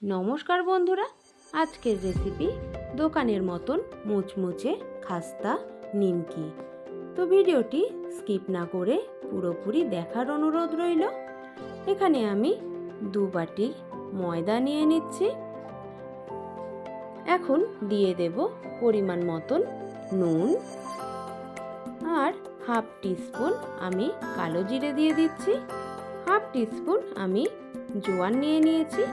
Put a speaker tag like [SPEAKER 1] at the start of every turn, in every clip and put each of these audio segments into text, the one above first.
[SPEAKER 1] নমস্কার বন্ধুরা, আজকের রেসিপি দোকানের মতন মুচমুচে খাস্তা নিমকি। তো ভিডিওটি স্কিপ না করে পুরোপুরি দেখার অনুরোধ রইল। এখানে আমি 2 বাটি ময়দা নিয়ে নিচ্ছি। এখন দিয়ে দেব পরিমাণ মতন নুন আর হাফ টিস্পুন আমি কালো জিরে দিয়ে দিচ্ছি। হাফ টিস্পুন আমি জোয়ান নিয়ে নিয়েছি।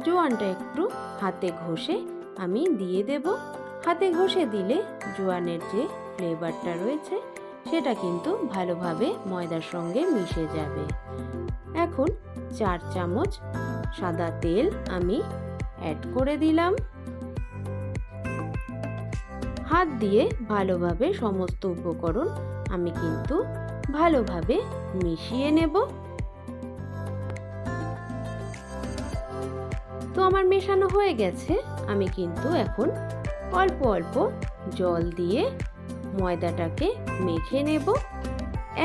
[SPEAKER 1] জোয়ানটা একটু হাতে ঘষে আমি দিয়ে দেব। হাতে ঘষে দিলে জোয়ানের যে ফ্লেভারটা রয়েছে সেটা কিন্তু ভালোভাবে ময়দার সঙ্গে মিশে যাবে। এখন 4 চামচ সাদা তেল আমি অ্যাড করে দিলাম। হাত দিয়ে ভালোভাবে সমস্ত উপকরণ আমি কিন্তু ভালোভাবে মিশিয়ে নেব। তো আমার মেশানো হয়ে গেছে। আমি কিন্তু এখন অল্প অল্প জল দিয়ে ময়দাটাকে মেখে নেব।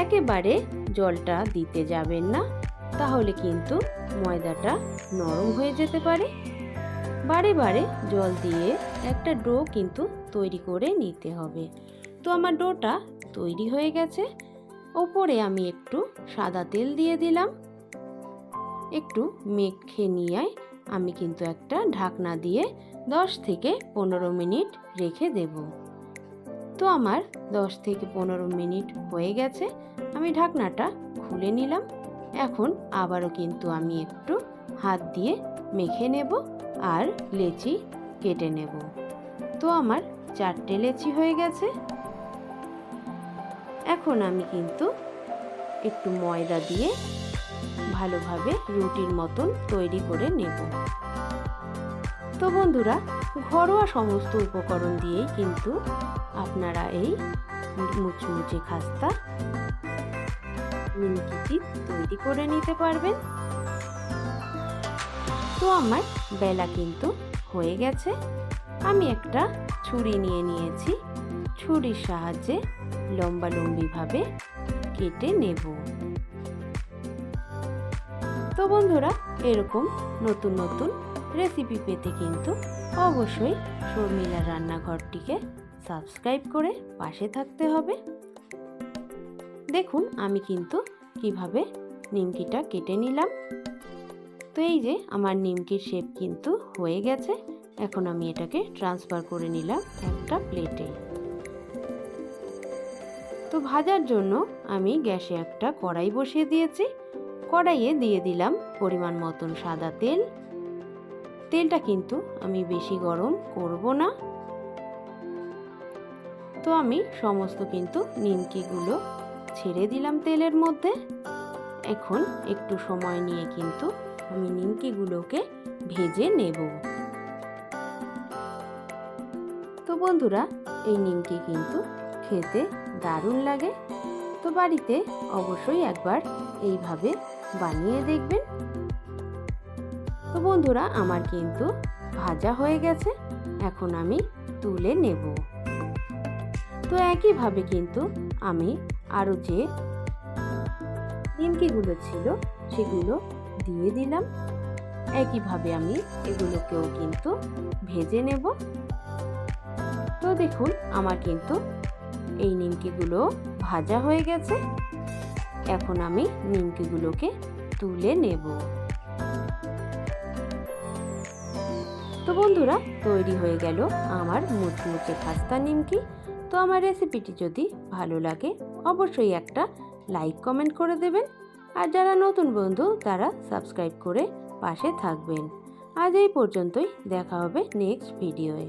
[SPEAKER 1] একেবারে জলটা দিতে যাবেন না, তাহলে কিন্তু ময়দাটা নরম হয়ে যেতে পারে। বারে বারে জল দিয়ে একটা ডো কিন্তু তৈরি করে নিতে হবে। তো আমার ডোটা তৈরি হয়ে গেছে। ওপরে আমি একটু সাদা তেল দিয়ে দিলাম। একটু মেখে নিয়ে আমি কিন্তু একটা ঢাকনা দিয়ে 10 থেকে 15 মিনিট রেখে দেব। তো আমার 10 থেকে 15 মিনিট হয়ে গেছে। আমি ঢাকনাটা খুলে নিলাম। এখন আবারও কিন্তু আমি একটু হাত দিয়ে মেখে নেব আর লেচি কেটে নেব। তো আমার 4টে লেচি হয়ে গেছে। এখন আমি কিন্তু একটু ময়দা দিয়ে ভালোভাবে রুটির মতন তৈরি করে নেব। তো বন্ধুরা, ঘরোয়া সমস্ত উপকরণ দিয়েই কিন্তু আপনারা এই মুচমুচে খাস্তা নিমকিটি তৈরি করে নিতে পারবেন। তো আমার বেলা কিন্তু হয়ে গেছে। আমি একটা ছুরি নিয়ে নিয়েছি। ছুরির সাহায্যে লম্বালম্বিভাবে কেটে নেব। তো বন্ধুরা, এরকম নতুন নতুন রেসিপি পেতে কিন্তু অবশ্যই শর্মিলার রান্নাঘরটিকে সাবস্ক্রাইব করে পাশে থাকতে হবে। দেখুন আমি কিন্তু কিভাবে নিমকিটা কেটে নিলাম। তো এই যে আমার নিমকির শেপ কিন্তু হয়ে গেছে। এখন আমি এটাকে ট্রান্সফার করে নিলাম একটা প্লেটে। তো ভাজার জন্য আমি গ্যাসে একটা কড়াই বসিয়ে দিয়েছি। কড়াইয়ে দিয়ে দিলাম পরিমাণ মতন সাদা তেল। তেলটা কিন্তু আমি বেশি গরম করব না। তো আমি সমস্ত কিন্তু নিমকিগুলো ছেড়ে দিলাম তেলের মধ্যে। এখন একটু সময় নিয়ে কিন্তু আমি নিমকিগুলোকে ভেজে নেব। তো বন্ধুরা, এই নিমকি কিন্তু খেতে দারুণ লাগে। তো বাড়িতে অবশ্যই একবার এইভাবে বানিয়ে দেখবেন। তো বন্ধুরা, আমার কিন্তু ভাজা হয়ে গেছে। এখন আমি তুলে নেব। তো একইভাবে কিন্তু আমি আরও যে নিমকিগুলো ছিল সেগুলো দিয়ে দিলাম। একইভাবে আমি এগুলোকেও কিন্তু ভেজে নেব। তো দেখুন আমার কিন্তু এই নিমকিগুলো ভাজা হয়ে গেছে। এখন আমি নিমকিগুলোকে তুলে নেব। তো বন্ধুরা, তৈরি হয়ে গেল আমার মুচমুচে খাস্তা নিমকি। তো আমার রেসিপিটি যদি ভালো লাগে অবশ্যই একটা লাইক কমেন্ট করে দেবেন। আর যারা নতুন বন্ধু তারা সাবস্ক্রাইব করে পাশে থাকবেন। আজ এই পর্যন্তই, দেখা হবে নেক্সট ভিডিওয়ে।